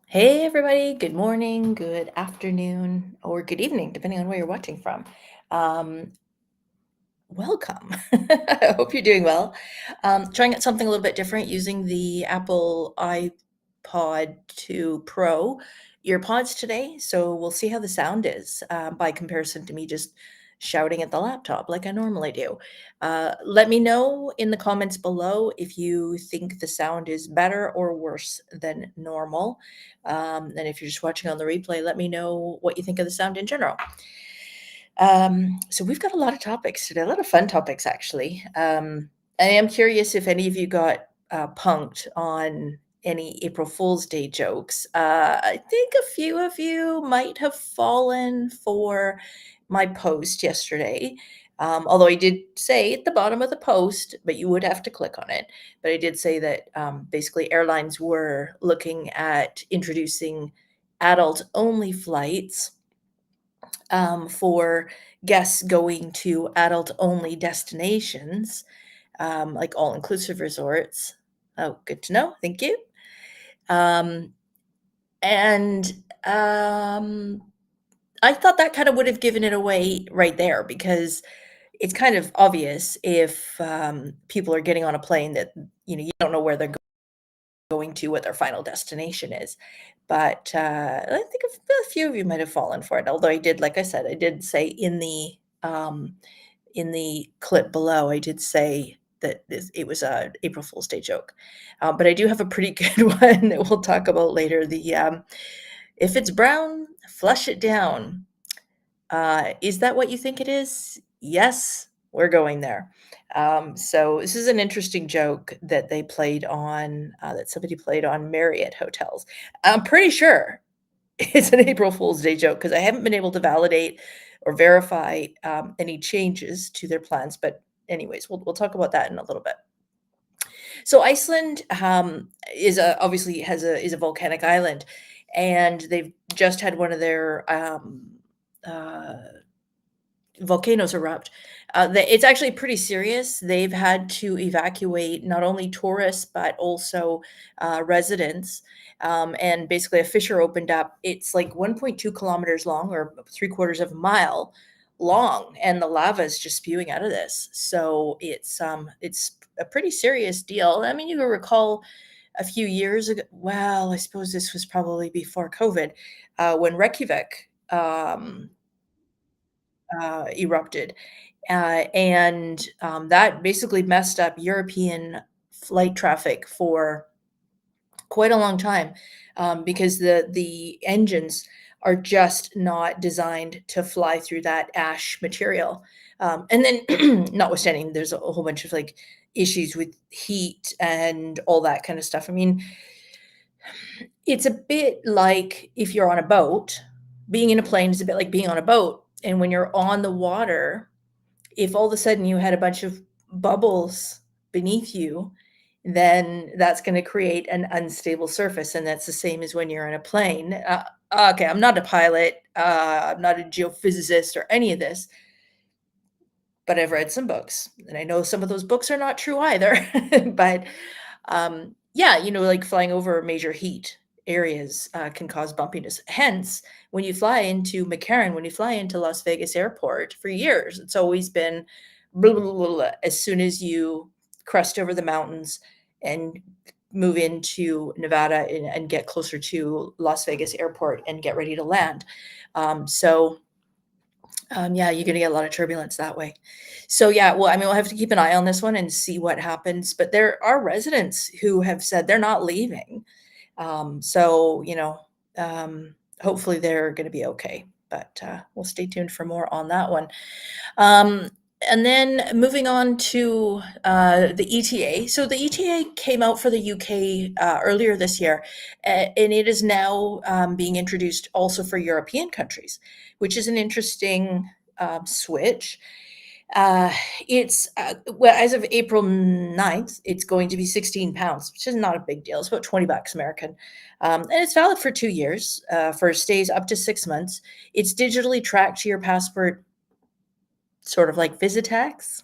Hey everybody, good morning, good afternoon, or good evening, depending on where you're watching from. Um, Welcome. I hope you're doing well. Trying out something a little bit different using the Apple iPod 2 Pro earpods today. So we'll see how the sound is by comparison to me just shouting at the laptop like I normally do. Let me know in the comments below if you think the sound is better or worse than normal. And if you're just watching on the replay, let me know what you think of the sound in general. So we've got a lot of topics today, a lot of fun topics actually. I am curious if any of you got punked on any April Fool's Day jokes. I think a few of you might have fallen for my post yesterday. Although I did say at the bottom of the post, but you would have to click on it. But I did say that basically airlines were looking at introducing adult only flights for guests going to adult-only destinations, like all-inclusive resorts. Oh, good to know. Thank you. Um, and I thought that kind of would have given it away right there because it's kind of obvious if people are getting on a plane that you don't know where they're going to, what their final destination is. But I think a few of you might have fallen for it. Although I did, like I said, I did say in the clip below, I did say that it was a April Fool's Day joke. But I do have a pretty good one that we'll talk about later. If it's brown, flush it down. Is that what you think it is? Yes, we're going there. So this is an interesting joke that they played on, that somebody played on Marriott hotels. I'm pretty sure it's an April Fool's Day joke because I haven't been able to validate or verify any changes to their plans. But anyways, we'll talk about that in a little bit. So Iceland obviously is a volcanic island, and they've just had one of their uh, volcanoes erupt. It's actually pretty serious. They've had to evacuate not only tourists but also residents. And basically, a fissure opened up. It's like 1.2 kilometers long, or three-quarters of a mile long, and the lava is just spewing out of this. So it's a pretty serious deal. I mean, you can recall a few years ago. Well, I suppose this was probably before COVID, when Reykjavik erupted. And that basically messed up European flight traffic for quite a long time, because the engines are just not designed to fly through that ash material. And then, notwithstanding, there's a whole bunch of like issues with heat and all that kind of stuff. I mean, it's a bit like if you're on a boat. Being in a plane is a bit like being on a boat, and when you're on the water, if all of a sudden you had a bunch of bubbles beneath you, then that's gonna create an unstable surface, and that's the same as when you're in a plane. Okay, I'm not a pilot, I'm not a geophysicist or any of this, but I've read some books, and I know some of those books are not true either. But, yeah, like flying over major heat areas, can cause bumpiness. Hence, when you fly into McCarran, when you fly into Las Vegas Airport, for years, it's always been blah, blah, blah, blah, as soon as you crest over the mountains and move into Nevada and get closer to Las Vegas Airport and get ready to land. Yeah, you're gonna get a lot of turbulence that way. So, yeah, well, I mean, we'll have to keep an eye on this one and see what happens, but there are residents who have said they're not leaving. So, hopefully they're gonna be okay, but, we'll stay tuned for more on that one. Um, and then moving on to, the ETA. So the ETA came out for the UK, earlier this year, and it is now, being introduced also for European countries, which is an interesting, switch. Uh, well, as of April 9th, it's going to be 16 pounds, which is not a big deal. It's about 20 bucks American. And it's valid for 2 years, for stays up to 6 months. It's digitally tracked to your passport, sort of like Visitax.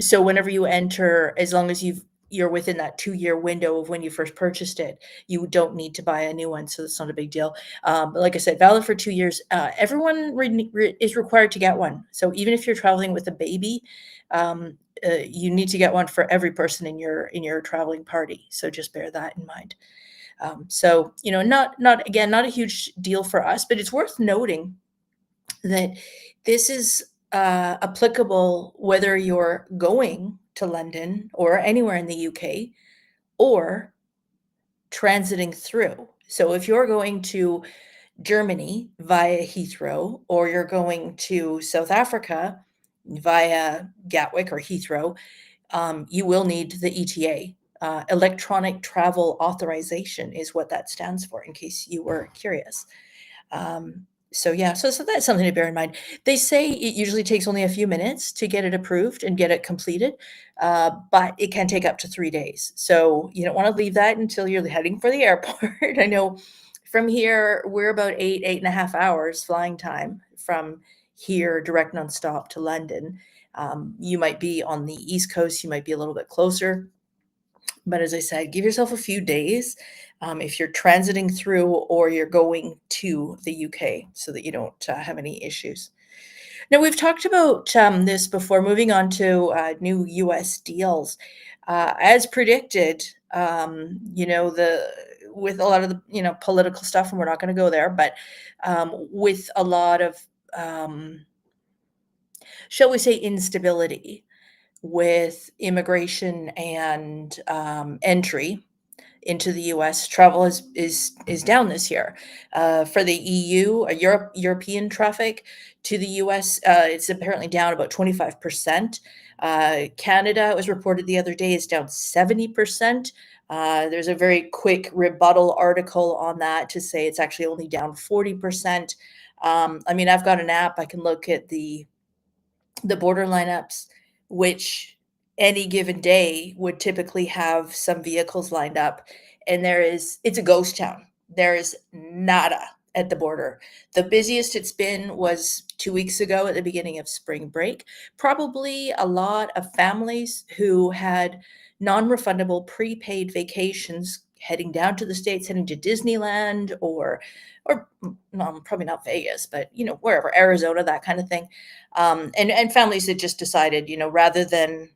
So whenever you enter, as long as you've you're within that 2-year window of when you first purchased it, you don't need to buy a new one, so that's not a big deal. But like I said, valid for 2 years. Everyone is required to get one. So even if you're traveling with a baby, you need to get one for every person in your traveling party. So just bear that in mind. So not a huge deal for us, but it's worth noting that this is applicable whether you're going to London or anywhere in the UK or transiting through. So if you're going to Germany via Heathrow, or you're going to South Africa via Gatwick or Heathrow, you will need the ETA. Electronic Travel Authorization is what that stands for, in case you were curious. So that's something to bear in mind. They say it usually takes only a few minutes to get it approved and get it completed, but it can take up to 3 days. So you don't want to leave that until you're heading for the airport. I know from here, we're about 8.5 hours flying time from here, direct nonstop to London. You might be on the East Coast, you might be a little bit closer. But as I said, give yourself a few days if you're transiting through or you're going to the UK so that you don't have any issues. Now, we've talked about this before, moving on to new US deals. As predicted, with a lot of the political stuff, and we're not going to go there, but with a lot of, shall we say, instability with immigration and entry into the US, travel is down this year. For the EU, European traffic to the US, it's apparently down about 25%. Canada, it was reported the other day, is down 70%. There's a very quick rebuttal article on that to say it's actually only down 40%. I've got an app. I can look at the border lineups, which any given day would typically have some vehicles lined up, and it's a ghost town. There is nada at the border. The busiest it's been was 2 weeks ago at the beginning of spring break. Probably a lot of families who had non-refundable prepaid vacations heading down to the States, heading to Disneyland or probably not Vegas, but wherever, Arizona, that kind of thing. And families that just decided, rather than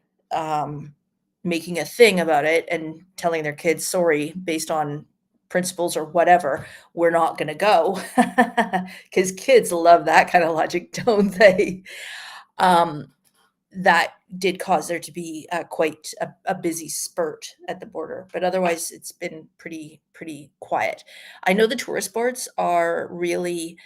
making a thing about it and telling their kids, sorry, based on principles or whatever, we're not going to go, because kids love that kind of logic, don't they? That did cause there to be quite a busy spurt at the border, but otherwise it's been pretty quiet. I know the tourist boards are really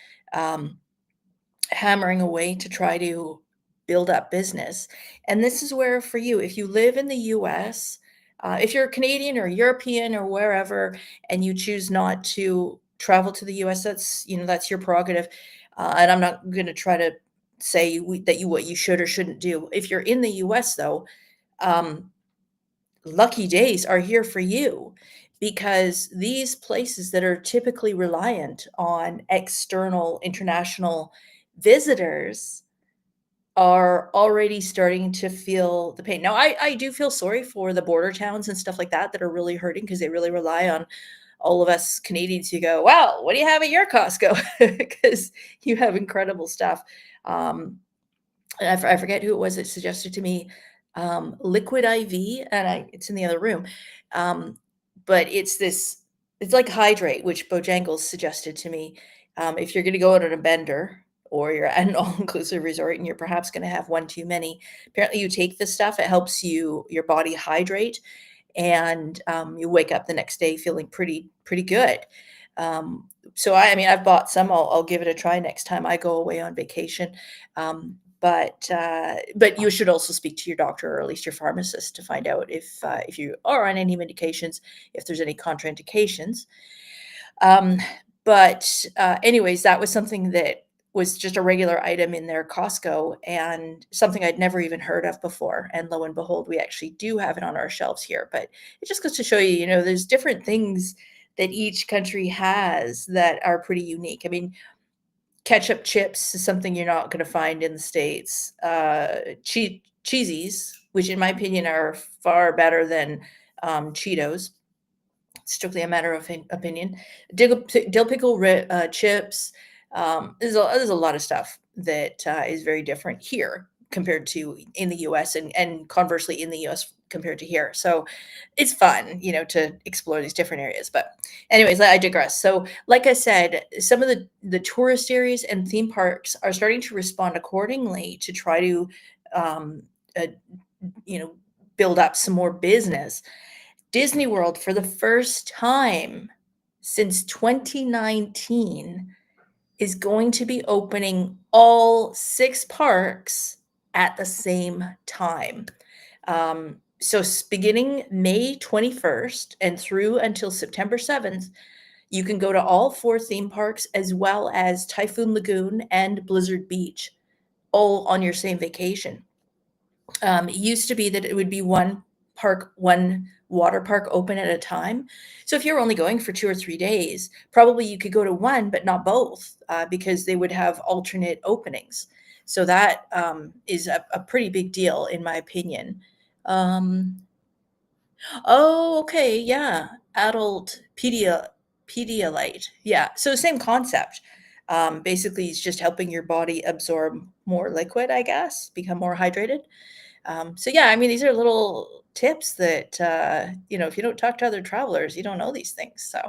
hammering away to try to build up business, and this is where, for you, if you live in the US, if you're Canadian or European or wherever, and you choose not to travel to the US, that's your prerogative, and I'm not going to try to say what you should or shouldn't do. If you're in the US, though, lucky days are here for you, because these places that are typically reliant on external international visitors are already starting to feel the pain. Now, I do feel sorry for the border towns and stuff like that are really hurting, because they really rely on all of us Canadians who go, well, what do you have at your Costco? Because you have incredible stuff. And I forget who it was that suggested to me Liquid IV, and it's in the other room. But it's like Hydrate, which Bojangles suggested to me. If you're going to go out on a bender, or you're at an all-inclusive resort and you're perhaps going to have one too many, apparently you take this stuff, it helps your body hydrate, and you wake up the next day feeling pretty good. So I've bought some. I'll give it a try next time I go away on vacation. But you should also speak to your doctor, or at least your pharmacist, to find out if you are on any medications, if there's any contraindications. Anyways, that was something that was just a regular item in their Costco, and something I'd never even heard of before. And lo and behold, we actually do have it on our shelves here. But it just goes to show you, there's different things that each country has that are pretty unique. Ketchup chips is something you're not going to find in the States. Cheesies, which in my opinion are far better than Cheetos. Strictly a matter of opinion. Dill pickle chips. There's a lot of stuff that is very different here compared to in the US, and conversely in the US compared to here. So it's fun, to explore these different areas. But anyways, I digress. So like I said, some of the tourist areas and theme parks are starting to respond accordingly to try to, um, uh, build up some more business. Disney World, for the first time since 2019, is going to be opening all 6 parks at the same time. So beginning May 21st and through until September 7th, you can go to all 4 theme parks as well as Typhoon Lagoon and Blizzard Beach, all on your same vacation. It used to be that it would be one water park open at a time. So if you're only going for 2 or 3 days, probably you could go to one, but not both, because they would have alternate openings. So that is a pretty big deal, in my opinion. Oh, okay, yeah, adult Pedialyte. Yeah, so same concept. Basically, it's just helping your body absorb more liquid, I guess, become more hydrated. So yeah, I mean, these are little tips that if you don't talk to other travelers, you don't know these things. So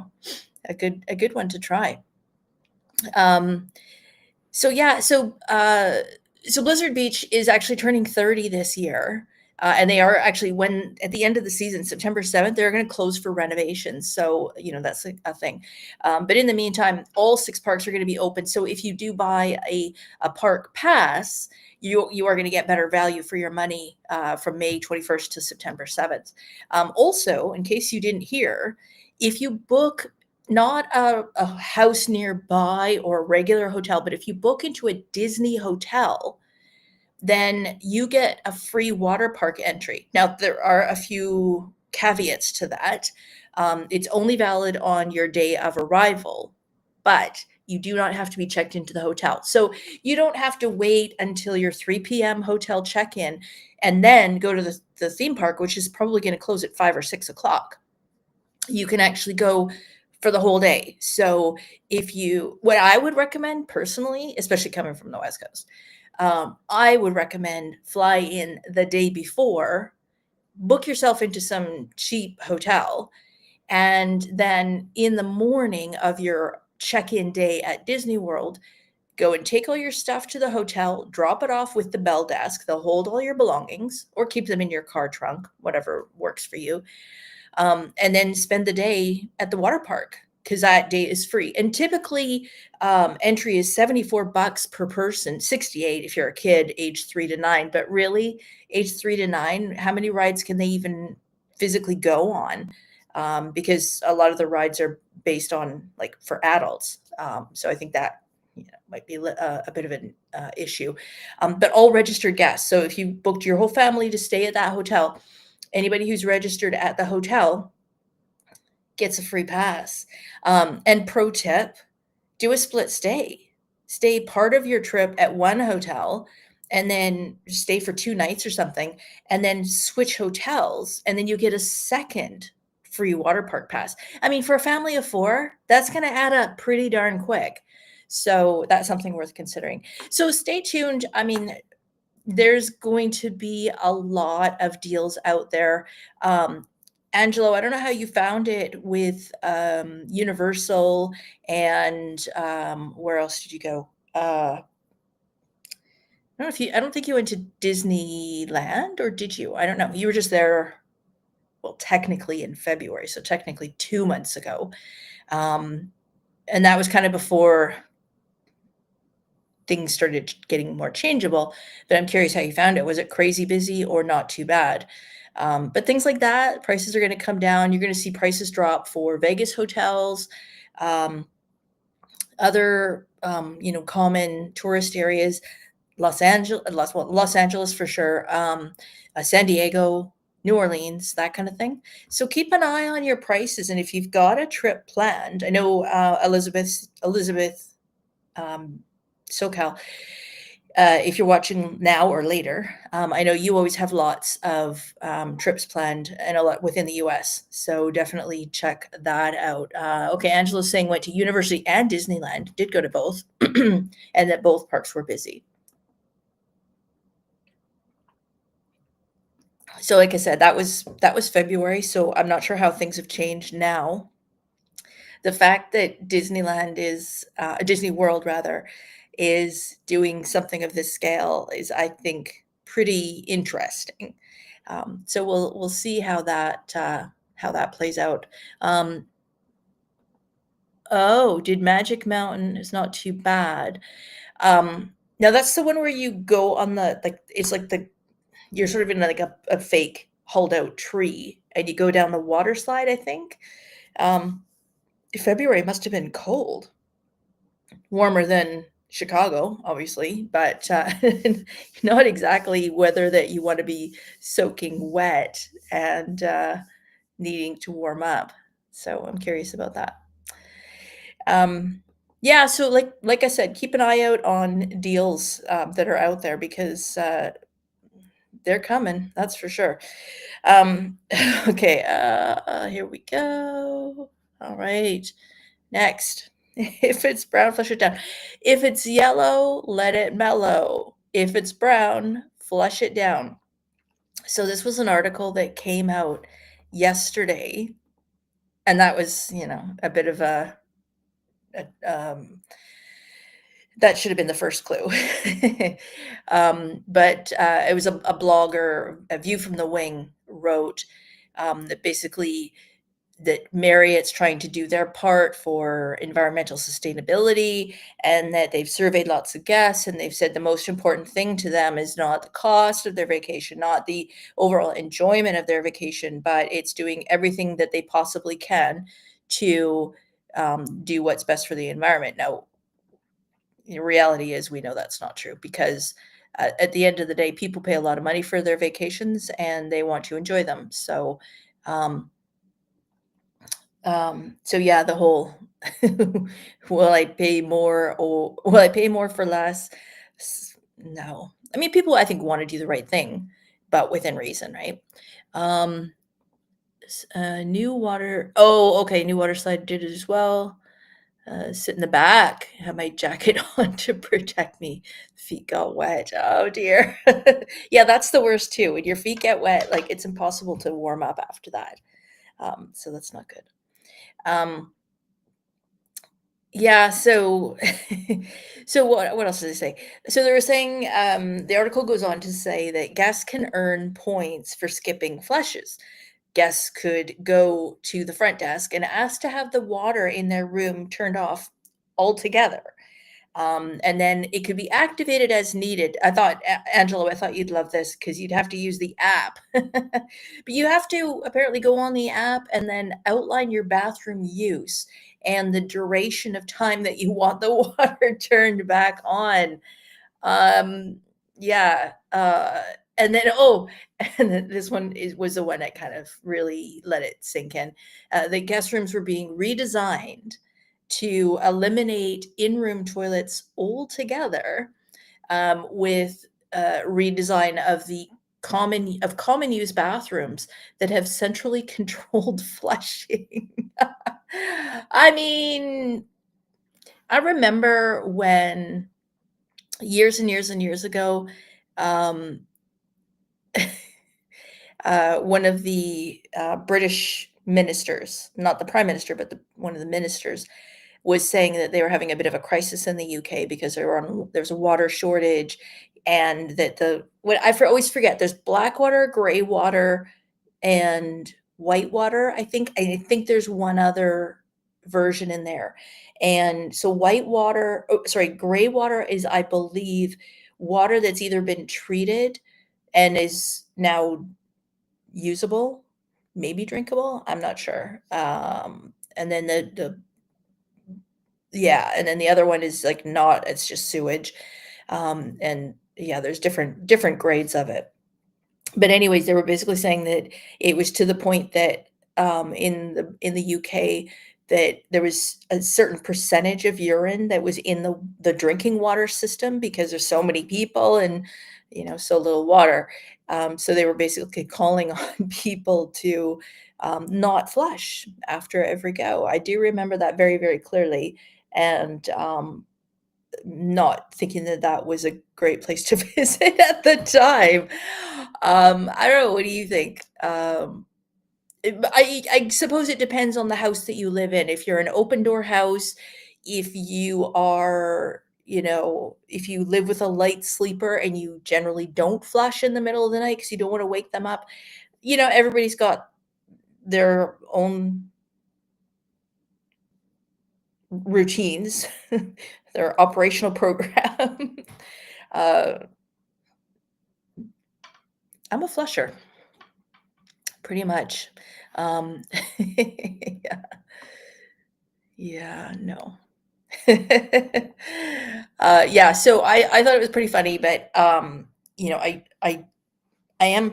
a good one to try. So yeah, so Blizzard Beach is actually turning 30 this year. And they are actually, when at the end of the season, September 7th, they're going to close for renovations. So, that's a thing. But in the meantime, all 6 parks are going to be open. So if you do buy a park pass, you are going to get better value for your money from May 21st to September 7th. Also, in case you didn't hear, if you book not a house nearby or a regular hotel, but if you book into a Disney hotel, then you get a free water park entry. Now, there are a few caveats to that. It's only valid on your day of arrival, but you do not have to be checked into the hotel. So you don't have to wait until your 3 p.m. hotel check-in and then go to the theme park, which is probably going to close at 5 or 6 o'clock. You can actually go for the whole day. So what I would recommend personally, especially coming from the West Coast, I would recommend fly in the day before, book yourself into some cheap hotel, and then in the morning of your check-in day at Disney World, go and take all your stuff to the hotel, drop it off with the bell desk. They'll hold all your belongings or keep them in your car trunk, whatever works for you. And then spend the day at the water park, because that day is free. And typically, entry is $74 per person, 68 if you're a kid, age 3 to 9. But really, age 3 to 9, how many rides can they even physically go on? Because a lot of the rides are based on, like, for adults. So I think that might be a bit of an issue. But all registered guests. So if you booked your whole family to stay at that hotel, anybody who's registered at the hotel gets a free pass. And pro tip, do a split stay. Stay part of your trip at one hotel and then stay for 2 nights or something, and then switch hotels, and then you get a second free water park pass. I mean, for a family of 4, that's going to add up pretty darn quick. So that's something worth considering. So stay tuned. I mean, there's going to be a lot of deals out there. Angelo, I don't know how you found it with Universal and where else did you go? I don't think you went to Disneyland, or did you? I don't know. You were just there, well, technically in February, so technically 2 months ago. And that was kind of before things started getting more changeable. But I'm curious how you found it. Was it crazy busy or not too bad? But things like that, prices are going to come down. You're going to see prices drop for Vegas hotels, other common tourist areas, Los Angeles for sure, San Diego, New Orleans, that kind of thing. So keep an eye on your prices, and if you've got a trip planned, I know Elizabeth, SoCal, if you're watching now or later. I know you always have lots of trips planned and a lot within the US, so definitely check that out. Okay, Angela's saying went to university and Disneyland, did go to both, and that both parks were busy. So like I said, that was February, so I'm not sure how things have changed now. The fact that Disneyland is Disney World rather is doing something of this scale is, I think, pretty interesting. So we'll see how that plays out. Oh, did Magic Mountain is not too bad. Now that's the one where you go on the it's like you're sort of in like a fake holdout tree and you go down the water slide, I think. February must have been cold. Warmer than Chicago, obviously, but not exactly weather that you want to be soaking wet and needing to warm up. So I'm curious about that. Yeah, so like I said, keep an eye out on deals that are out there because they're coming. That's for sure. Okay, here we go. All right, next. If it's brown, flush it down. If it's yellow, let it mellow. If it's brown, flush it down. So this was an article that came out yesterday, and that was, a bit of that should have been the first clue. But it was a blogger, A View from the Wing, wrote that basically that Marriott's trying to do their part for environmental sustainability and that they've surveyed lots of guests and they've said the most important thing to them is not the cost of their vacation, not the overall enjoyment of their vacation, but it's doing everything that they possibly can to do what's best for the environment. Now, the reality is we know that's not true because at the end of the day, people pay a lot of money for their vacations and they want to enjoy them. So, so yeah, the whole will I pay more or will I pay more for less? No. I mean, people I think want to do the right thing, but within reason, right? New water. Oh, okay. New water slide did it as well. Sit in the back, have my jacket on to protect me. Feet got wet. Oh dear. Yeah, that's the worst too. When your feet get wet, like it's impossible to warm up after that. So that's not good. Yeah, so so what else did they say? So they were saying the article goes on to say that guests can earn points for skipping flushes. Guests could go to the front desk and ask to have the water in their room turned off altogether. And then it could be activated as needed. I thought, Angelo, I thought you'd love this because you'd have to use the app. But you have to apparently go on the app and then outline your bathroom use and the duration of time that you want the water turned back on. Yeah. And then, and then this one was the one that kind of really let it sink in. The guest rooms were being redesigned to eliminate in-room toilets altogether, with redesign of the common use bathrooms that have centrally controlled flushing. I mean, I remember when years and years and years ago, one of the British ministers, not the prime minister, but one of the ministers, was saying that they were having a bit of a crisis in the UK because there's a water shortage, and that always forget there's black water, gray water, and white water. I think there's one other version in there, and so gray water is, I believe, water that's either been treated and is now usable, maybe drinkable. I'm not sure. And then and then the other one is like not, it's just sewage. And yeah, there's different grades of it. But anyways, they were basically saying that it was to the point that in the UK, that there was a certain percentage of urine that was in the drinking water system because there's so many people and, so little water. So they were basically calling on people to, not flush after every go. I do remember that very, very clearly, and, not thinking that that was a great place to visit at the time. I don't know, what do you think? I suppose it depends on the house that you live in. If you're an open door house, if you are, if you live with a light sleeper and you generally don't flush in the middle of the night because you don't want to wake them up, everybody's got their own routines, their operational program. uh, I'm a flusher, pretty much. Yeah, yeah, no. Yeah, so I thought it was pretty funny, but, I am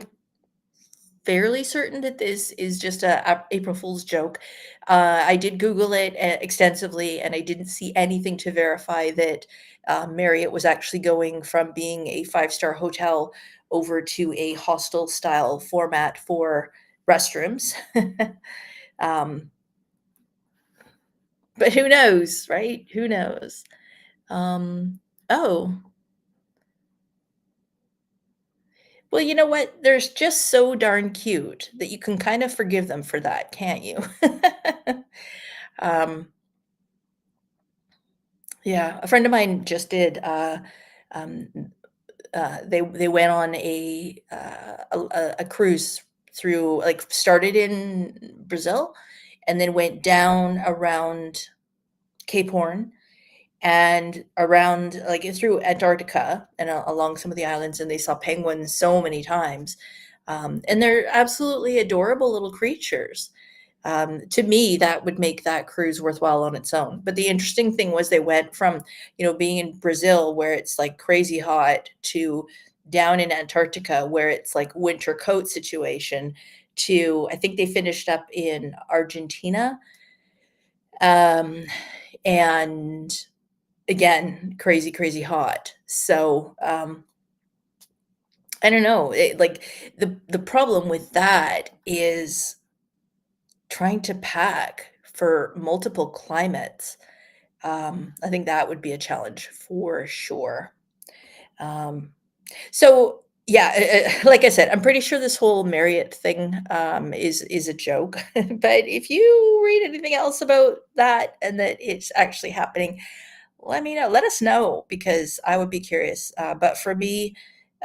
fairly certain that this is just a April Fool's joke. I did Google it, extensively, and I didn't see anything to verify that, Marriott was actually going from being a five-star hotel over to a hostel-style format for restrooms. Um, but who knows, right? Who knows? Oh, well, you know what? They're just so darn cute that you can kind of forgive them for that, can't you? Um, yeah, a friend of mine just did, um, they went on a cruise through, like, started in Brazil and then went down around Cape Horn and around, like, through Antarctica and along some of the islands, and they saw penguins so many times. And they're absolutely adorable little creatures. To me, that would make that cruise worthwhile on its own. But the interesting thing was they went from, being in Brazil where it's like crazy hot to down in Antarctica where it's like winter coat situation to I think they finished up in Argentina. Um, and again, crazy, crazy hot. So, I don't know, like, the problem with that is trying to pack for multiple climates. I think that would be a challenge for sure. Um, so yeah, like I said, I'm pretty sure this whole Marriott thing, is a joke. But if you read anything else about that and that it's actually happening, let me know. Let us know because I would be curious. But for me,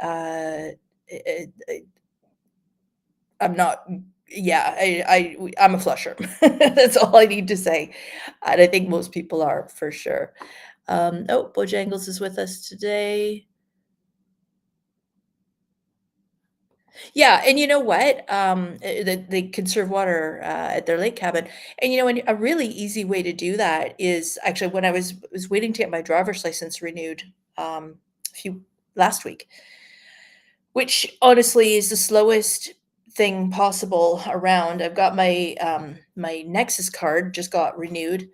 uh, it, it, I'm not. Yeah, I'm a flusher. That's all I need to say, and I think most people are for sure. Oh, Bojangles is with us today. Yeah, and you know what? They conserve water at their lake cabin, and and a really easy way to do that is actually when I was waiting to get my driver's license renewed a few last week, which honestly is the slowest thing possible around. I've got my Nexus card just got renewed.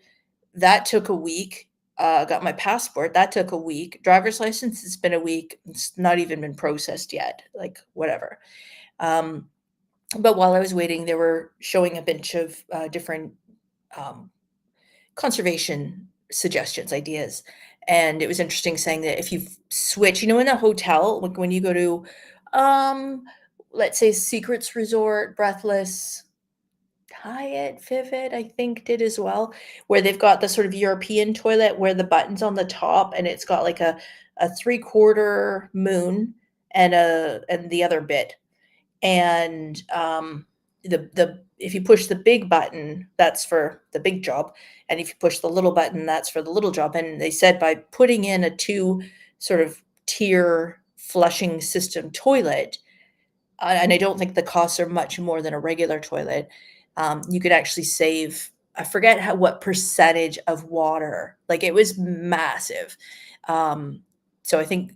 That took a week. Got my passport. That took a week. Driver's license, it's been a week. It's not even been processed yet. Like whatever. Um, but while I was waiting, they were showing a bunch of different um, conservation suggestions, ideas. And it was interesting saying that if you switch, in a hotel, like when you go to, um, let's say, Secrets Resort, Breathless, Hyatt, Vivid, I think did as well, where they've got the sort of European toilet where the button's on the top and it's got like a three-quarter moon and the other bit. And the if you push the big button, that's for the big job, and if you push the little button, that's for the little job. And they said by putting in a two sort of tier flushing system toilet, and I don't think the costs are much more than a regular toilet, you could actually save. I forget what percentage of water. Like it was massive. So I think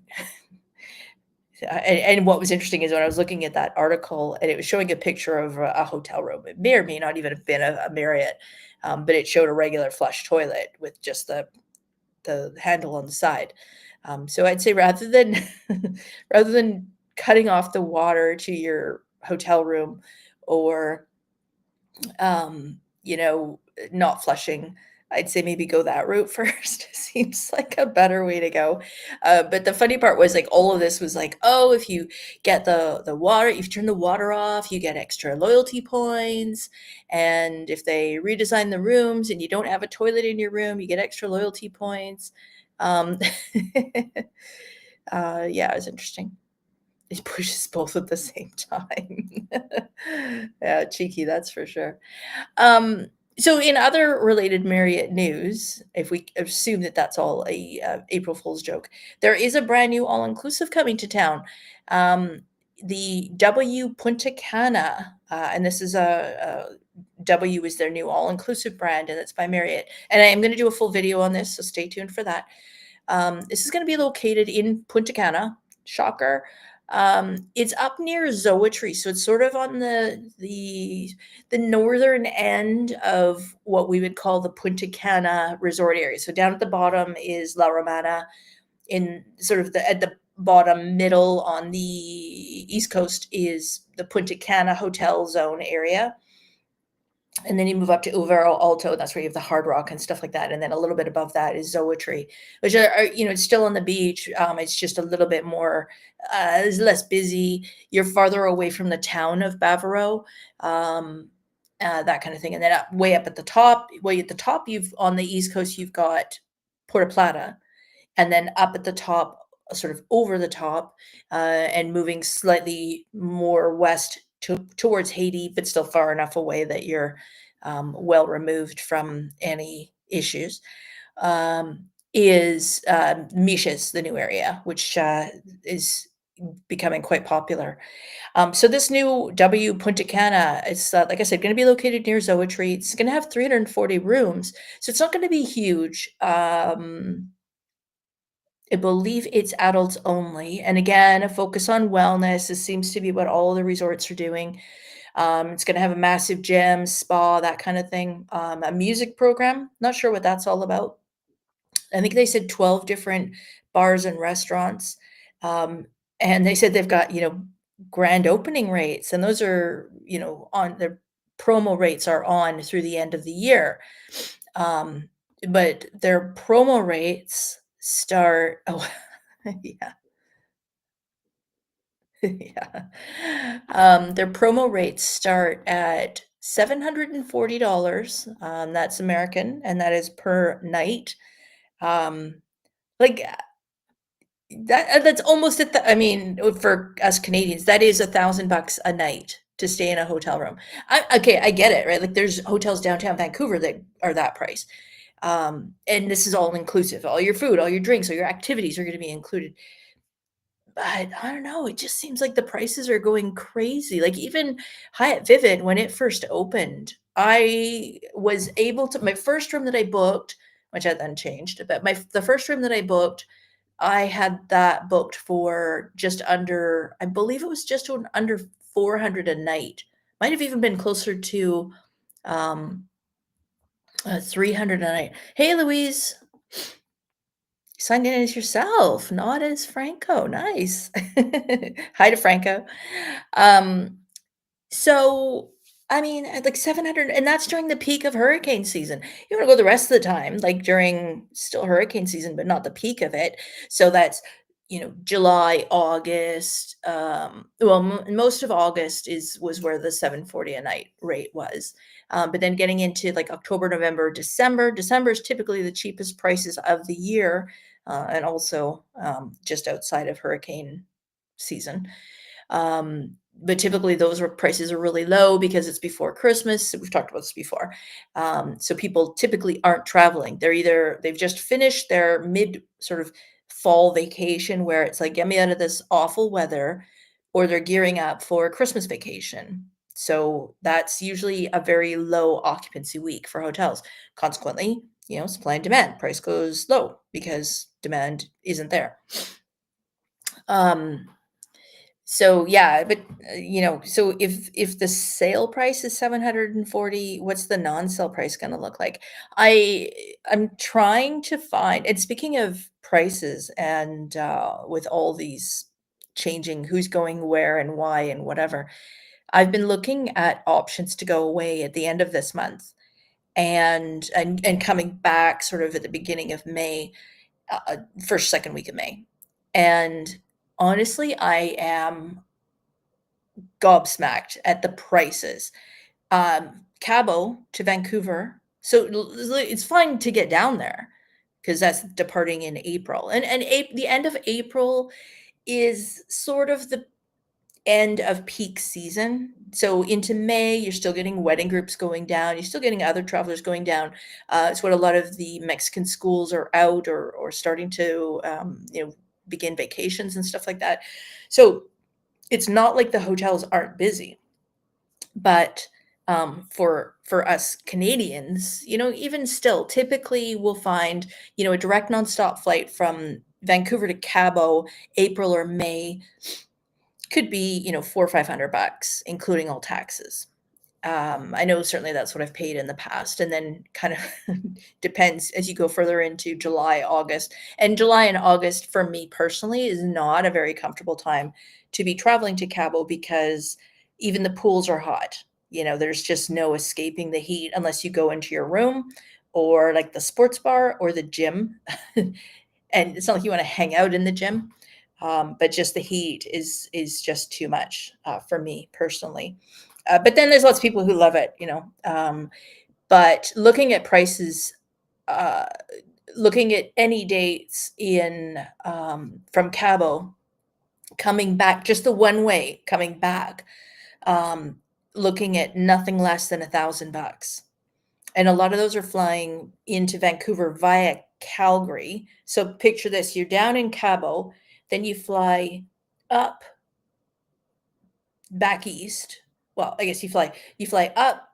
And what was interesting is when I was looking at that article and it was showing a picture of a hotel room. It may or may not even have been a Marriott, but it showed a regular flush toilet with just the handle on the side. So I'd say rather than rather than cutting off the water to your hotel room or you know, not flushing, I'd say maybe go that route first. Seems like a better way to go. But the funny part was like all of this was like, oh, if you get the water, if you turn the water off, you get extra loyalty points. And if they redesign the rooms and you don't have a toilet in your room, you get extra loyalty points. Um, yeah, it was interesting. It pushes both at the same time. Yeah, cheeky, that's for sure. Um, so in other related Marriott news, if we assume that that's all a April Fool's joke, there is a brand new all-inclusive coming to town. The W Punta Cana, and this is W is their new all-inclusive brand, and it's by Marriott. And I am going to do a full video on this, so stay tuned for that. This is going to be located in Punta Cana. Shocker. It's up near 𝖬tu𝖾li𝖾, so it's sort of on the northern end of what we would call the Punta Cana resort area. So down at the bottom is La Romana, in sort of at the bottom middle on the east coast is the Punta Cana hotel zone area. And then you move up to Uvero Alto, that's where you have the Hard Rock and stuff like that, and then a little bit above that is 𝖬tu𝖾liL, which are, you know, it's still on the beach, it's just a little bit more, it's less busy, you're farther away from the town of Bavaro, that kind of thing, and then way at the top, you've on the East Coast, you've got Puerto Plata, and then up at the top, sort of over the top, and moving slightly more west towards Haiti, but still far enough away that you're well removed from any issues, is Miches, the new area, which is becoming quite popular. So this new W Punta Cana is, like I said, going to be located near 𝖬tu𝖾liL. It's going to have 340 rooms, so it's not going to be huge. I believe it's adults only, and again, a focus on wellness. This seems to be what all the resorts are doing. It's gonna have a massive gym, spa, that kind of thing. A music program, not sure what that's all about. I think they said 12 different bars and restaurants, and they said they've got, you know, grand opening rates, and those are, you know, on their promo rates are on through the end of the year. But their promo rates start yeah, yeah. Their promo rates start at $740, that's American, and that is per night. Um, like, that's almost I mean, for us Canadians, that is $1,000 a night to stay in a hotel room. Okay, I get it, right? Like, there's hotels downtown Vancouver that are that price. And this is all inclusive. All your food, all your drinks, all your activities are going to be included. But I don't know, it just seems like the prices are going crazy. Like even Hyatt Vivid, when it first opened, I was able to my first room that I booked, which I then changed, but the first room that I booked, I had that booked for just under, I believe it was just under 400 a night. Might have even been closer to 300 a night. Hey, Louise. Signed in as yourself, not as Franco. Nice. Hi to Franco. Um, so I mean, at like 700, and that's during the peak of hurricane season. You want to go the rest of the time, like during still hurricane season, but not the peak of it. So that's, you know, July, August. Well, most of August was where the 740 a night rate was. But then getting into like October, November, December. December is typically the cheapest prices of the year, and also just outside of hurricane season. But typically those prices are really low because it's before Christmas. We've talked about this before. So people typically aren't traveling. They've just finished their mid sort of fall vacation where it's like, get me out of this awful weather, or they're gearing up for Christmas vacation. So that's usually a very low occupancy week for hotels. Consequently, you know, supply and demand, price goes low because demand isn't there. So yeah, but so if the sale price is 740, what's the non-sale price going to look like? I I'm trying to find, and speaking of prices and with all these changing who's going where and why and whatever, I've been looking at options to go away at the end of this month and coming back sort of at the beginning of May, first second week of May. And honestly, I am gobsmacked at the prices. Cabo to Vancouver, so it's fine to get down there because that's departing in April, and the end of April is sort of the end of peak season. So into May, you're still getting wedding groups going down. You're still getting other travelers going down. It's what a lot of the Mexican schools are out or starting to begin vacations and stuff like that. So it's not like the hotels aren't busy, but for us Canadians, even still, typically we'll find a direct nonstop flight from Vancouver to Cabo, April or May, could be $400 or $500, including all taxes. I know certainly that's what I've paid in the past, and then kind of depends as you go further into July, August. And July and August for me personally is not a very comfortable time to be traveling to Cabo because even the pools are hot. There's just no escaping the heat unless you go into your room or like the sports bar or the gym. And it's not like you want to hang out in the gym, but just the heat is just too much for me personally. But then there's lots of people who love it. But looking at prices, uh, looking at any dates in from Cabo coming back, just the one way coming back, looking at nothing less than $1,000. And a lot of those are flying into Vancouver via Calgary. So picture this, you're down in Cabo, then you fly up back east. Well, I guess you fly up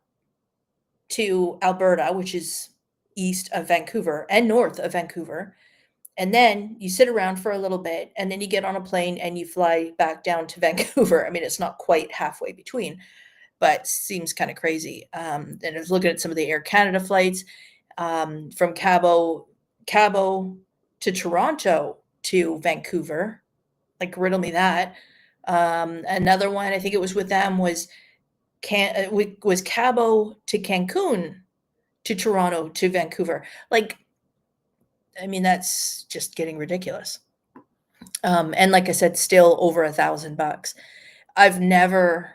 to Alberta, which is east of Vancouver and north of Vancouver. And then you sit around for a little bit and then you get on a plane and you fly back down to Vancouver. I mean, it's not quite halfway between, but seems kind of crazy. And I was looking at some of the Air Canada flights from Cabo to Toronto to Vancouver. Like, riddle me that. Another one, I think it was with them, was Cabo to Cancun to Toronto to Vancouver. Like, I mean, that's just getting ridiculous. And like I said, still over $1,000. I've never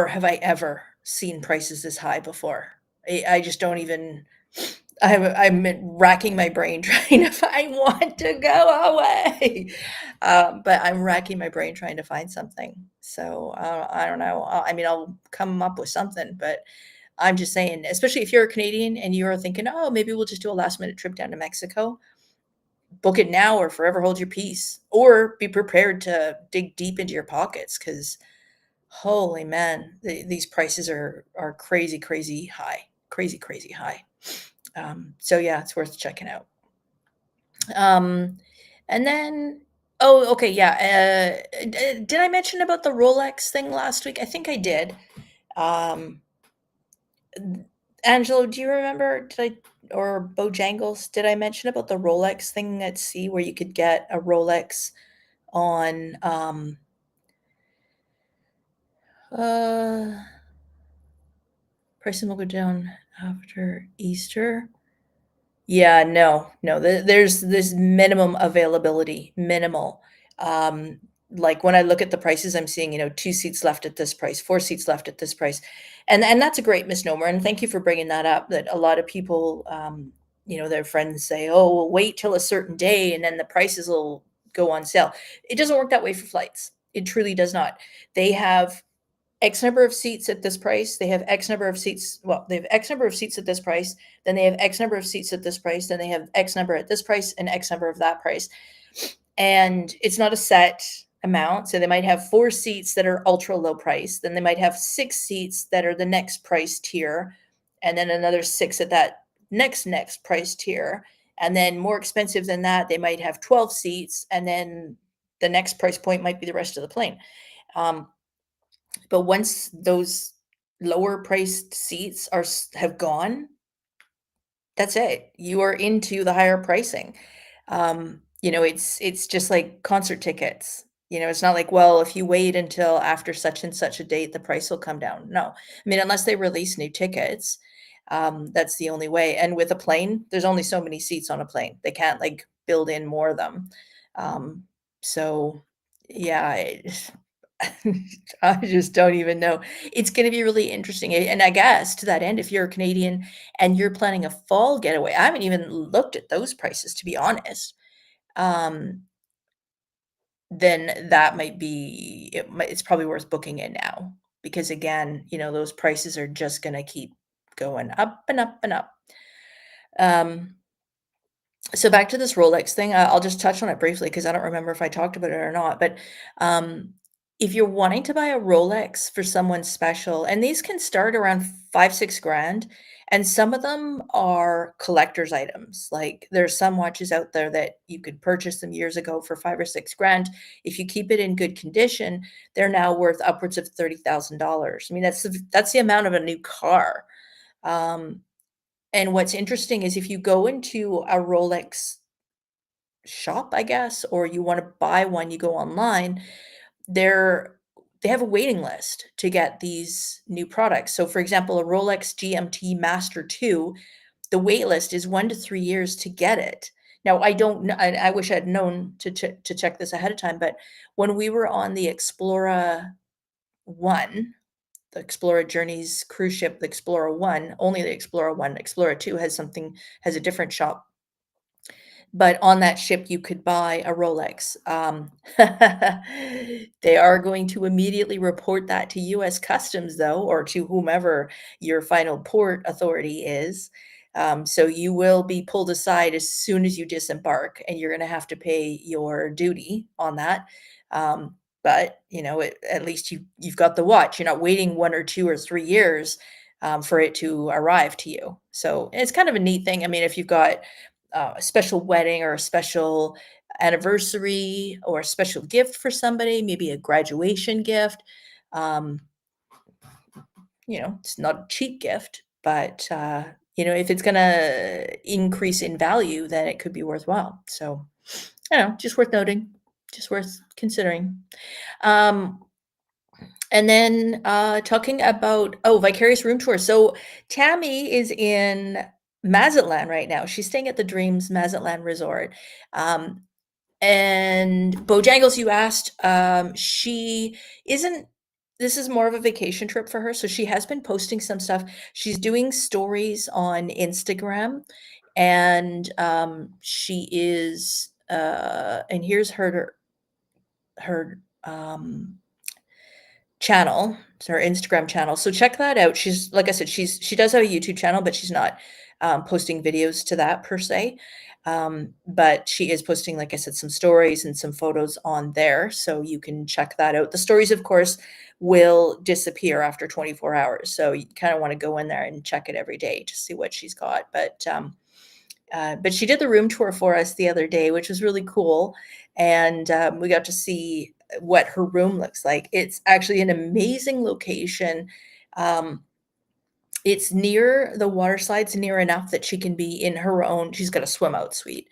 have I ever seen prices this high before. I just don't even. I'm racking my brain trying to. I want to go away, but I'm racking my brain trying to find something. So I don't know. I mean, I'll come up with something, but I'm just saying, especially if you're a Canadian and you're thinking, oh, maybe we'll just do a last minute trip down to Mexico. Book it now or forever hold your peace, or be prepared to dig deep into your pockets because holy man, these prices are crazy, crazy high, crazy, crazy high. So yeah, it's worth checking out. And then, oh, okay, yeah. Did I mention about the Rolex thing last week? I think I did. Angelo, do you remember? Or Bojangles? Did I mention about the Rolex thing at sea where you could get a Rolex on prices will go down after Easter? Yeah, no. There's this minimum availability, minimal. Like when I look at the prices, I'm seeing, 2 seats left at this price, 4 seats left at this price. And that's a great misnomer. And thank you for bringing that up, that a lot of people, their friends say, oh, well, wait till a certain day and then the prices will go on sale. It doesn't work that way for flights. It truly does not. They have X number of seats at this price. They have X number of seats. Well, they have X number of seats at this price. Then they have X number of seats at this price. Then they have X number at this price and X number of that price. And it's not a set amount. So they might have 4 seats that are ultra low price. Then they might have 6 seats that are the next price tier. And then another 6 at that next price tier. And then more expensive than that, they might have 12 seats. And then the next price point might be the rest of the plane. Um, but once those lower priced seats have gone, that's it. You are into the higher pricing. It's just like concert tickets. It's not like, well, if you wait until after such and such a date, the price will come down. No. I mean, unless they release new tickets, that's the only way. And with a plane, there's only so many seats on a plane. They can't like build in more of them. Um, so yeah, I just don't even know. It's gonna be really interesting, and I guess to that end, if you're a Canadian and you're planning a fall getaway, I haven't even looked at those prices, to be honest. Um, then that might be it's probably worth booking it now because again, those prices are just gonna keep going up and up and up. Um, so back to this Rolex thing, I'll just touch on it briefly because I don't remember if I talked about it or not, but, um, if you're wanting to buy a Rolex for someone special, and these can start around 5, 6 grand, and some of them are collector's items, like, there's some watches out there that you could purchase them years ago for 5 or 6 grand. If you keep it in good condition, they're now worth upwards of $30,000. I mean, that's the amount of a new car. Um, and what's interesting is if you go into a Rolex shop, I guess, or you wanna buy one, you go online, they're they have a waiting list to get these new products. So, for example, a Rolex GMT Master 2, the wait list is 1 to 3 years to get it. Now, I don't kn I wish I'd known to check this ahead of time, but when we were on the Explorer 1, the Explorer Journeys cruise ship, the Explorer 1, only the Explorer 1, Explorer 2 has a different shop, but on that ship, you could buy a Rolex. They are going to immediately report that to US Customs, though, or to whomever your final port authority is. So you will be pulled aside as soon as you disembark, and you're gonna have to pay your duty on that. But, at least you've got the watch. You're not waiting 1 or 2 or 3 years, for it to arrive to you. So, it's kind of a neat thing. I mean, if you've got a special wedding or a special anniversary or a special gift for somebody, maybe a graduation gift. Um, it's not a cheap gift, but if it's gonna increase in value, then it could be worthwhile. So, I don't know, just worth noting, just worth considering. Um, and then talking about vicarious room tour. So Tammy is in Mazatlan right now. She's staying at the Dreams Mazatlan Resort. Um, and Bojangles, you asked, she isn't this is more of a vacation trip for her, so she has been posting some stuff. She's doing stories on Instagram, and, she is, and here's her channel. It's her Instagram channel. So check that out. She's like I said, she does have a YouTube channel, but she's not posting videos to that per se. But she is posting, like I said, some stories and some photos on there. So you can check that out. The stories, of course, will disappear after 24 hours. So you kind of want to go in there and check it every day to see what she's got. But she did the room tour for us the other day, which was really cool. And we got to see what her room looks like. It's actually an amazing location. Um, it's near the water slides, near enough that she can be in her own. She's got a swim out suite,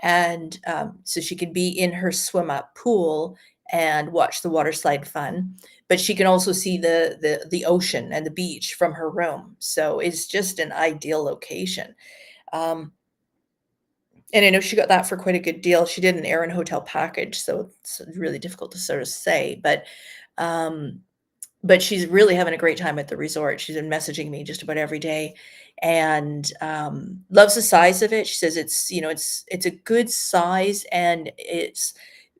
and so she could be in her swim up pool and watch the water slide fun. But she can also see the ocean and the beach from her room. So it's just an ideal location. Um, and I know she got that for quite a good deal. She did an air and hotel package, so it's really difficult to sort of say, um, but she's really having a great time at the resort. She's been messaging me just about every day and, loves the size of it. She says it's a good size and it's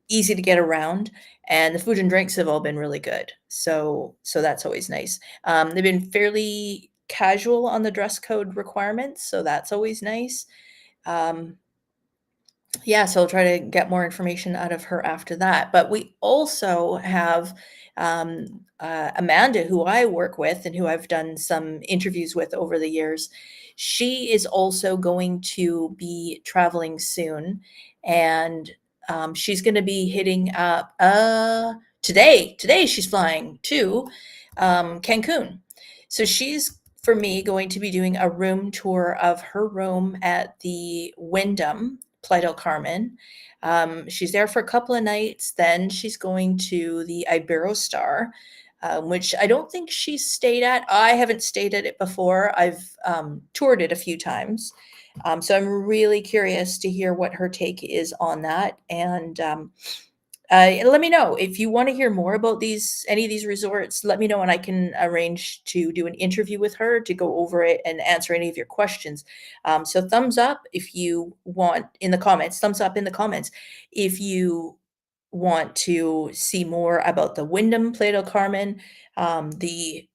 easy to get around, and the food and drinks have all been really good. So that's always nice. They've been fairly casual on the dress code requirements, so that's always nice. Um, yeah, so I'll try to get more information out of her after that. But we also have Amanda, who I work with and who I've done some interviews with over the years. She is also going to be traveling soon. And She's going to be hitting up today. Today she's flying to Cancun. So she's, for me, going to be doing a room tour of her room at the Wyndham Playa del Carmen. She's there for a couple of nights. Then she's going to the Iberostar, which I don't think she's stayed at. I haven't stayed at it before. I've toured it a few times. So I'm really curious to hear what her take is on that. And let me know if you want to hear more about any of these resorts. Let me know, and I can arrange to do an interview with her to go over it and answer any of your questions. So thumbs up if you want in the comments. Thumbs up in the comments if you want to see more about the Wyndham Playa del Carmen, the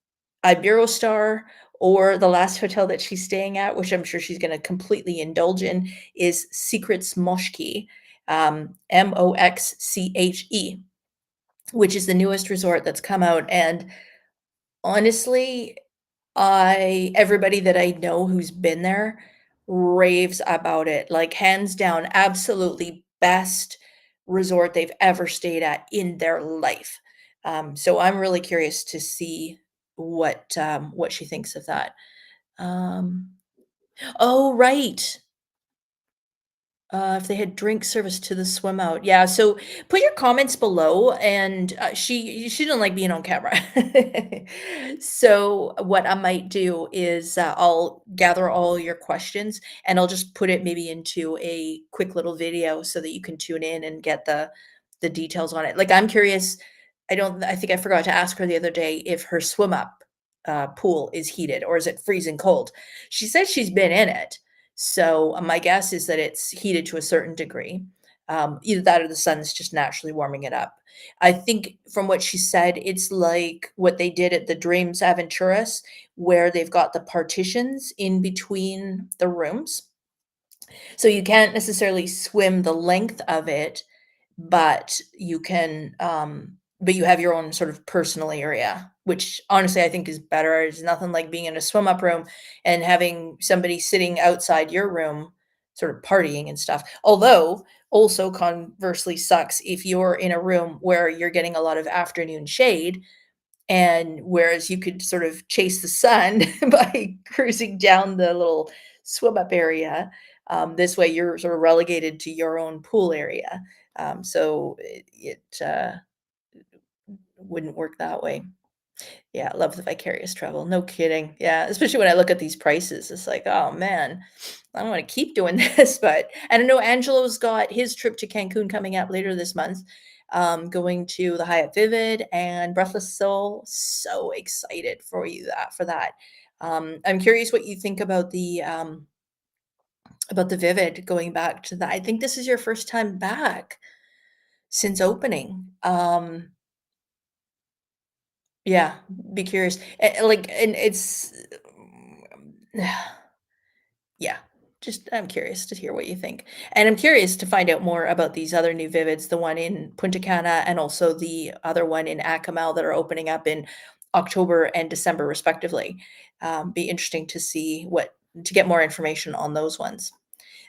Iberostar, or the last hotel that she's staying at, which I'm sure she's going to completely indulge in, is Secrets Moshki, Moxche, which is the newest resort that's come out. And honestly, everybody that I know who's been there raves about it. Like, hands down, absolutely best resort they've ever stayed at in their life. So I'm really curious to see what she thinks of that. Um, oh, right. If they had drink service to the swim out. Yeah, so put your comments below, and she didn't like being on camera. So what I might do is I'll gather all your questions and I'll just put it maybe into a quick little video so that you can tune in and get the details on it. Like, I'm curious. I think I forgot to ask her the other day if her swim up pool is heated or is it freezing cold. She said she's been in it, so my guess is that it's heated to a certain degree. Either that or the sun's just naturally warming it up. I think from what she said, it's like what they did at the Dreams Aventuras, where they've got the partitions in between the rooms. So you can't necessarily swim the length of it, but you have your own sort of personal area, which honestly I think is better. There's nothing like being in a swim up room and having somebody sitting outside your room sort of partying and stuff. Although also conversely sucks if you're in a room where you're getting a lot of afternoon shade, and whereas you could sort of chase the sun by cruising down the little swim up area, this way you're sort of relegated to your own pool area. So it wouldn't work that way. Yeah, I love the vicarious travel. No kidding. Yeah, especially when I look at these prices, it's like, oh man, I don't want to keep doing this. But and I know Angelo's got his trip to Cancun coming up later this month, going to the Hyatt Vivid and Breathless Soul. So excited for that. I'm curious what you think about the Vivid going back to that. I think this is your first time back since opening. Yeah, be curious. Like, and it's yeah, just I'm curious to hear what you think. And I'm curious to find out more about these other new Vivids, the one in Punta Cana and also the other one in Acamel that are opening up in October and December respectively. Be interesting to see to get more information on those ones.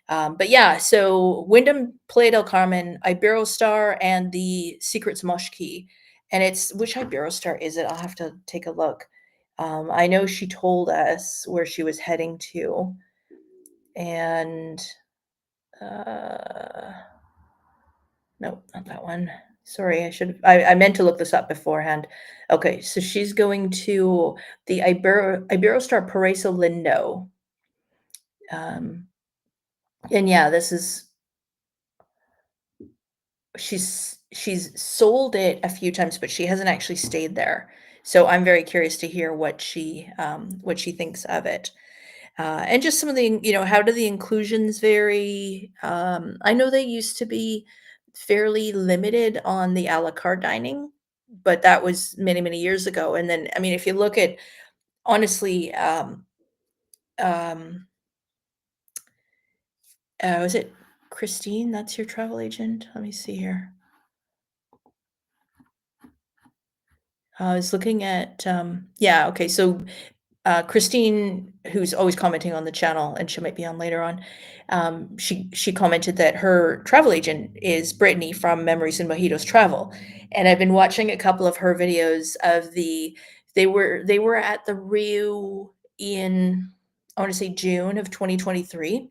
But yeah, so Wyndham Playa del Carmen, Iberostar, and the Secrets Moshki. And it's which Iberostar is it? I'll have to take a look. I know she told us where she was heading to, and uh, nope, not that one. Sorry, I meant to look this up beforehand. Okay, so she's going to the Iberostar Paraiso Lindo. And yeah, she's sold it a few times, but she hasn't actually stayed there. So I'm very curious to hear what she thinks of it. And just some of the, how do the inclusions vary? I know they used to be fairly limited on the a la carte dining, but that was many, many years ago. And then, I mean, if you look at honestly, um, was it Christine? That's your travel agent? Let me see here. I was looking at, yeah, okay. So Christine, who's always commenting on the channel, and she might be on later on, she commented that her travel agent is Brittany from Memories and Mojitos Travel, and I've been watching a couple of her videos of they were at the Rio in, I want to say, June of 2023,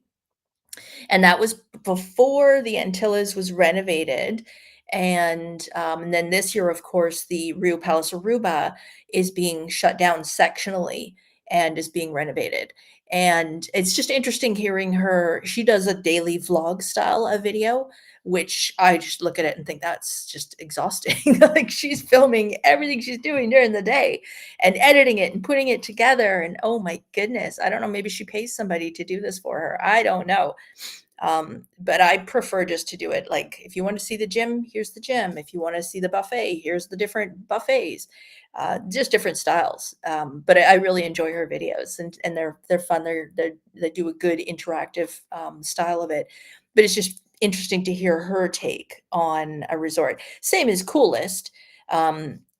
and that was before the Antilles was renovated. And then this year, of course, the Rio Palace Aruba is being shut down sectionally and is being renovated. And it's just interesting hearing her. She does a daily vlog style of video, which I just look at it and think that's just exhausting. Like, she's filming everything she's doing during the day and editing it and putting it together. And oh my goodness, I don't know, maybe she pays somebody to do this for her. I don't know. But I prefer just to do it. Like, if you want to see the gym, here's the gym. If you want to see the buffet, here's the different buffets, just different styles. But I really enjoy her videos, and they're fun. They do a good interactive style of it. But it's just interesting to hear her take on a resort. Same as Coolest.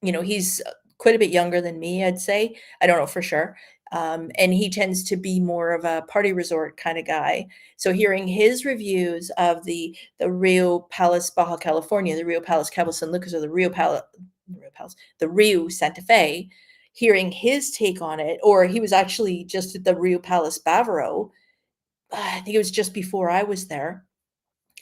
He's quite a bit younger than me, I'd say. I don't know for sure. And he tends to be more of a party resort kind of guy. So hearing his reviews of the Rio Palace Baja California, the Rio Palace Cabo San Lucas, or the Rio Santa Fe, hearing his take on it, or he was actually just at the Rio Palace Bavaro. I think it was just before I was there.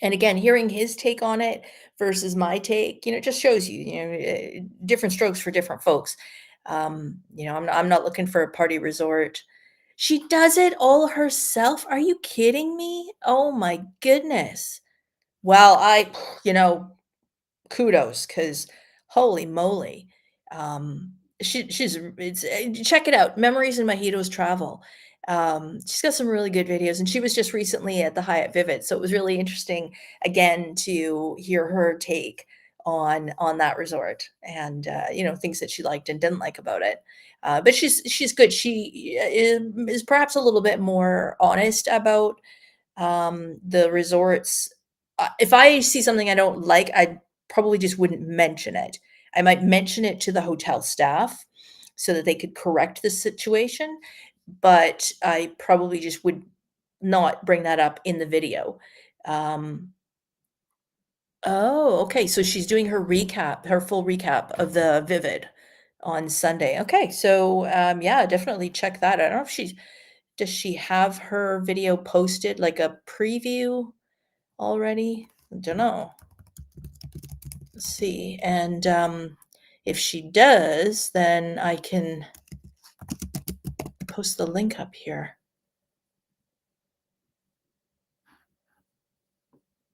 And again, hearing his take on it versus my take, it just shows you, different strokes for different folks. I'm not looking for a party resort. She does it all herself. Are you kidding me? Oh my goodness. Well, kudos, because holy moly. Check it out. Memories and Mojitos Travel. She's got some really good videos, and she was just recently at the Hyatt Vivid, so it was really interesting again to hear her take on that resort, and things that she liked and didn't like about it. But she's good. She is perhaps a little bit more honest about the resorts. If I see something I don't like, I probably just wouldn't mention it. I might mention it to the hotel staff so that they could correct the situation, but I probably just would not bring that up in the video. Oh, okay, so she's doing her full recap of the Vivid on Sunday. Okay, so, yeah, definitely check that out. I don't know if does she have her video posted, like a preview already? I don't know. Let's see, and, if she does, then I can post the link up here.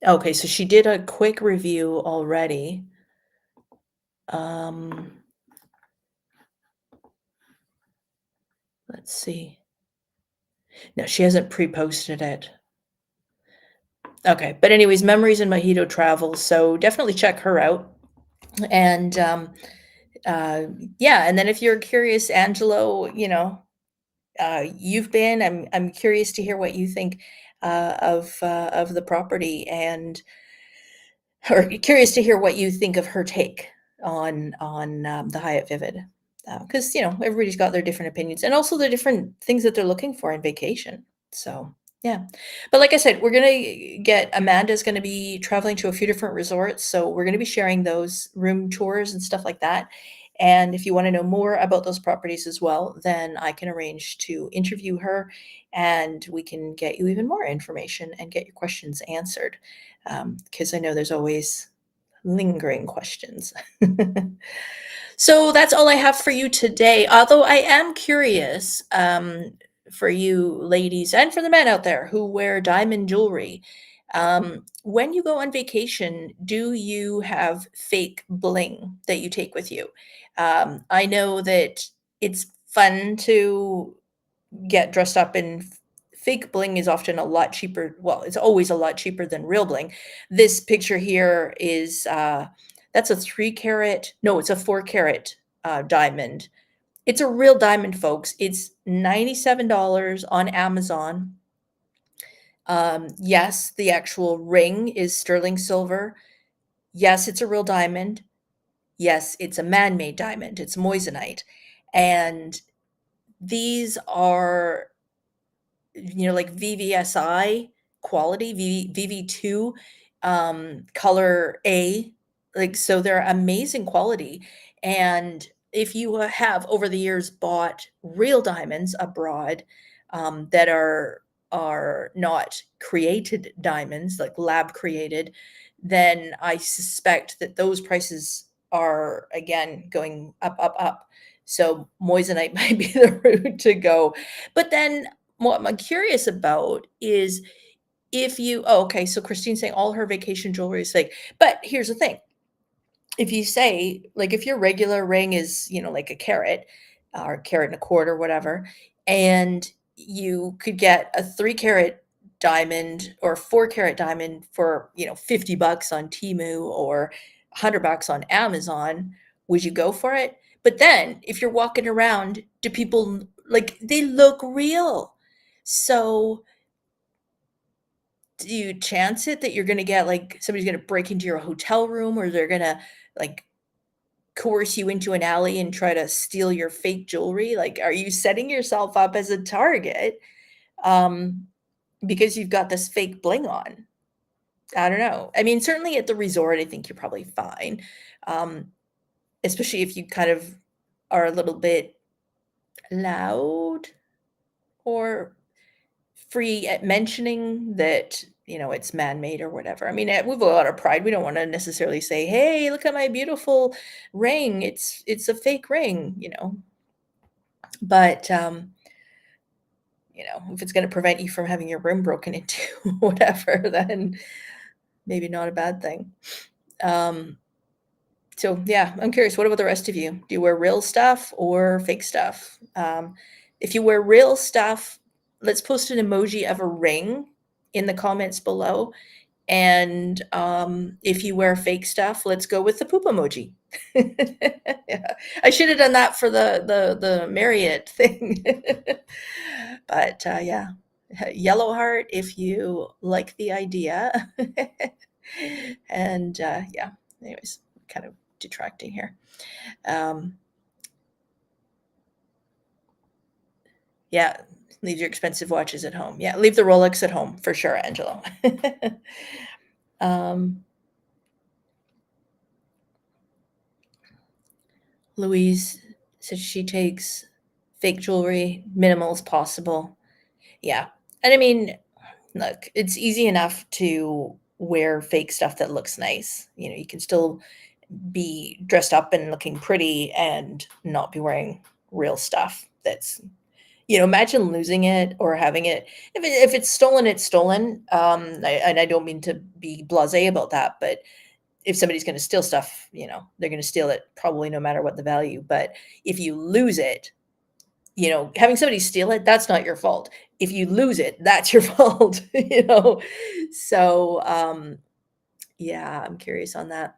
Okay, so she did a quick review already. Let's see. No, she hasn't pre-posted it. Okay, but anyways, Memories and Mojito Travel, so definitely check her out. And yeah, and then if you're curious, Angelo, you've been. I'm curious to hear what you think of the property, or curious to hear what you think of her take on the Hyatt Vivid, because everybody's got their different opinions and also the different things that they're looking for in vacation. So yeah, but like I said, Amanda's going to be traveling to a few different resorts, so we're going to be sharing those room tours and stuff like that. And if you want to know more about those properties as well, then I can arrange to interview her, and we can get you even more information and get your questions answered, because I know there's always lingering questions. So that's all I have for you today. Although I am curious, for you ladies and for the men out there who wear diamond jewelry, when you go on vacation, do you have fake bling that you take with you? I know that it's fun to get dressed up in fake bling is often a lot cheaper. Well, it's always a lot cheaper than real bling. This picture here is that's a 3 carat. No, it's a 4 carat diamond. It's a real diamond, folks. It's $97 on Amazon. Yes, the actual ring is sterling silver. Yes, it's a real diamond. Yes, it's a man-made diamond. It's moissanite. And these are, like VVSI quality, VV2, color A, like, so they're amazing quality. And if you have over the years bought real diamonds abroad, that are not created diamonds, like lab created, then I suspect that those prices are again going up, up, up. So moissanite might be the route to go. But then what I'm curious about is if you, oh, okay, so Christine's saying all her vacation jewelry is fake. But here's the thing. If you say, like, if your regular ring is, like a carat or carat and a quarter, whatever, and you could get a 3 carat diamond or a 4 carat diamond for, $50 on Temu or $100 on Amazon, would you go for it? But then if you're walking around, do people, like, they look real. So do you chance it that you're gonna get, like, somebody's gonna break into your hotel room, or they're gonna, like, coerce you into an alley and try to steal your fake jewelry? Like, are you setting yourself up as a target, um, because you've got this fake bling on? I don't know. I mean, certainly at the resort, I think you're probably fine, um, especially if you kind of are a little bit loud or free at mentioning that, it's man-made or whatever. I mean, we have a lot of pride. We don't wanna necessarily say, "Hey, look at my beautiful ring. It's a fake ring," But, if it's gonna prevent you from having your room broken into, whatever, then maybe not a bad thing. So yeah, I'm curious, what about the rest of you? Do you wear real stuff or fake stuff? If you wear real stuff, let's post an emoji of a ring in the comments below. And if you wear fake stuff, let's go with the poop emoji. Yeah. I should have done that for the Marriott thing. But yeah, yellow heart if you like the idea. And yeah, anyways, kind of detracting here. Yeah, leave your expensive watches at home. Yeah, leave the Rolex at home for sure, Angelo. Louise says she takes fake jewelry, minimal as possible. Yeah. And I mean, look, it's easy enough to wear fake stuff that looks nice. You can still be dressed up and looking pretty and not be wearing real stuff that's, imagine losing it or having it. If it's stolen, it's stolen. And I don't mean to be blasé about that, but if somebody's going to steal stuff, they're going to steal it probably no matter what the value. But if you lose it, having somebody steal it, that's not your fault. If you lose it, that's your fault. So yeah, I'm curious on that.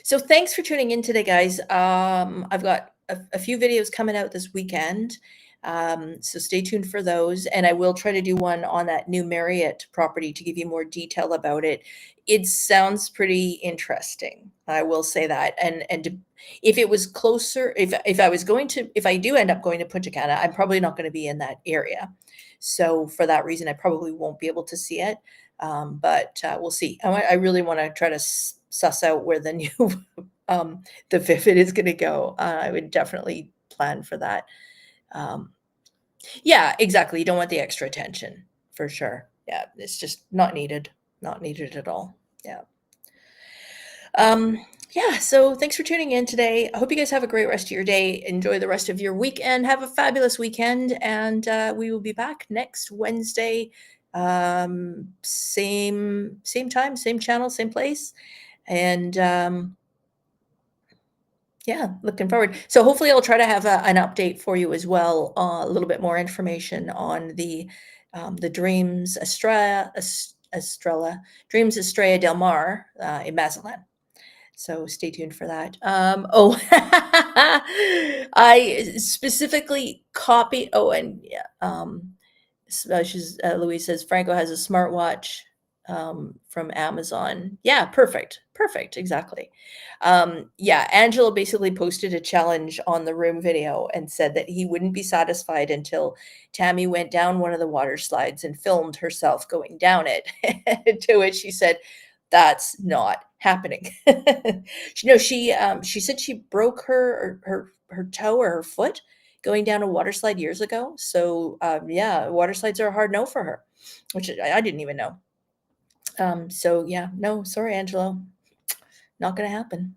So thanks for tuning in today, guys. I've got a few videos coming out this weekend. So stay tuned for those. And I will try to do one on that new Marriott property to give you more detail about it. It sounds pretty interesting. I will say that. And if it was closer, if I do end up going to Punta Cana, I'm probably not going to be in that area. So for that reason, I probably won't be able to see it. But we'll see. I really want to try to suss out where the new the Vivid is going to go. I would definitely plan for that. Yeah, exactly. You don't want the extra attention for sure. Yeah, it's just not needed at all. Yeah. Yeah, so thanks for tuning in today. I hope you guys have a great rest of your day. Enjoy the rest of your weekend. Have a fabulous weekend, and we will be back next Wednesday. Same time, same channel, same place. And yeah, looking forward. So hopefully I'll try to have an update for you as well, a little bit more information on the Dreams Dreams Estrella Del Mar in Mazatlan. So stay tuned for that. Oh, I specifically and yeah, Louise says Franco has a smartwatch. from Amazon. Yeah, perfect. Perfect. Exactly. Yeah, Angelo basically posted a challenge on the room video and said that he wouldn't be satisfied until Tammy went down one of the water slides and filmed herself going down it. To which she said, "That's not happening." She said she broke her toe or her foot going down a water slide years ago. So yeah, water slides are a hard no for her, which I didn't even know. So yeah, no, sorry, Angelo, not gonna happen.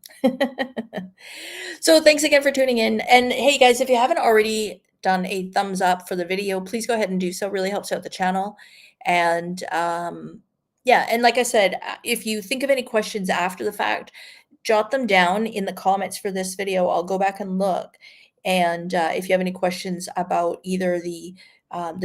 So thanks again for tuning in. And hey guys, if you haven't already done a thumbs up for the video, please go ahead and do so. It really helps out the channel. And yeah, and like I said, if you think of any questions after the fact, jot them down in the comments for this video. I'll go back and look. And if you have any questions about either the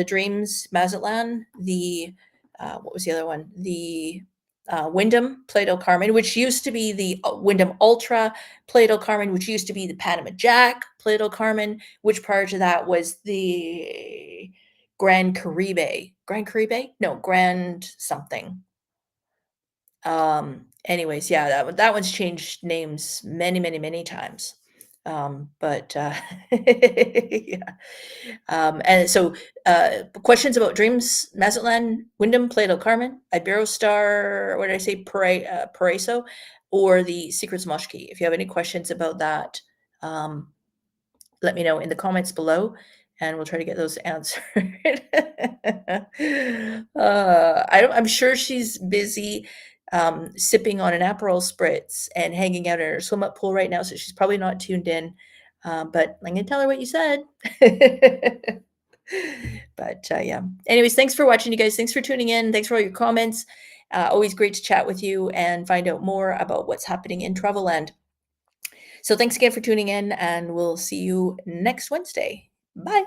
Dreams Mazatlan, the what was the other one? The Wyndham Playa Carmen, which used to be the Wyndham Ultra Playa Carmen, which used to be the Panama Jack Playa Carmen, which prior to that was the Grand Caribe. Grand Caribe? No, Grand something. Anyways, yeah, that one's changed names many times. But yeah. And so questions about Dreams, Mazatlan, Wyndham, Playa del Carmen, Iberostar, what did I say, Paraiso, or the Secrets Moshki. If you have any questions about that, let me know in the comments below, and we'll try to get those answered. I'm sure she's busy sipping on an Aperol spritz and hanging out in her swim up pool right now, so she's probably not tuned in. But I'm gonna tell her what you said. But yeah. Anyways, thanks for watching, you guys. Thanks for tuning in. Thanks for all your comments. Always great to chat with you and find out more about what's happening in travel land. So thanks again for tuning in, and we'll see you next Wednesday. Bye.